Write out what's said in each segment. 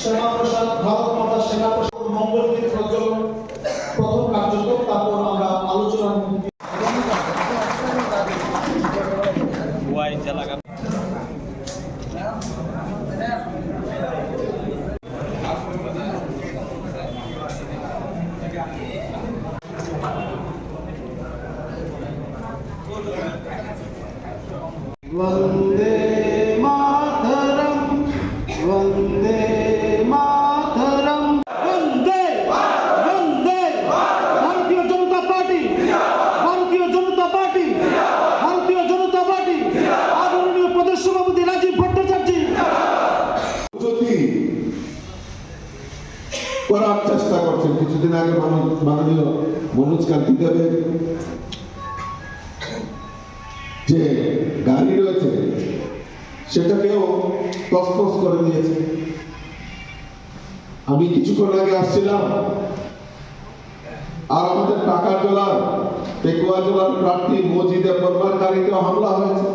সেনা প্রসাদ ভারত মাতা সেনা প্রসাদ মঙ্গল প্রথম কার্যক্রম, তারপর আমরা আলোচনা वंदे मातरम वंदे मातरम वंदे वंदे Bharatiya Janata party Bharatiya Janata party Bharatiya Janata party आदरणीय प्रदेश सभापति राजीव भट्टाचार्य যদি করার চেষ্টা করছেন। কিছুদিন আগে মাননীয় মনোজ কান্তি দেবের যে গাড়ি রয়েছে সেটাকেও তছনছ করে দিয়েছে। আমি কিছুক্ষণ আগে আসছিলাম, আর আমাদের টাকারজলার পেকুয়াজলার প্রার্থী মজিদে বর্মার গাড়িতেও হামলা হয়েছে।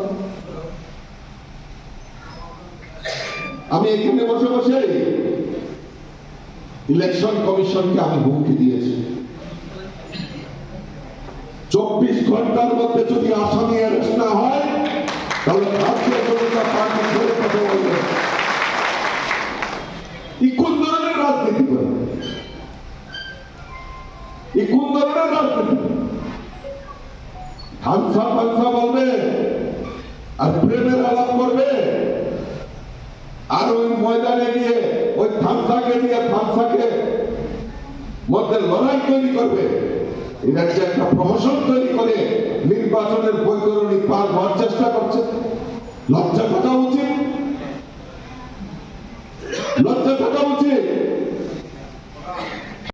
আমি এখানে বসে বসে ইলেকশন কমিশনকে আমি হুমকি দিয়েছি, 24 ঘন্টার মধ্যে যদি আসামি অ্যারেস্ট না হয় তাহলে ভারতীয় জনতা পার্টি ছেড়ে কথা বলবে। কোন ধরনের রাজনীতি করে, কোন ধরনের রাজনীতি? হামসা ফাংসা বলবে আর প্রেমের আলাপ করবে, আর ওই ময়দানে গিয়ে ওই থামসাকে নিয়ে থামসাকে মধ্যে লড়াই তৈরি করবে। এটা যে একটা প্রহসন তৈরি করে নির্বাচনের বৈতরণী পার হওয়ার চেষ্টা করছে। লজ্জা থাকা উচিত, লজ্জা থাকা উচিত।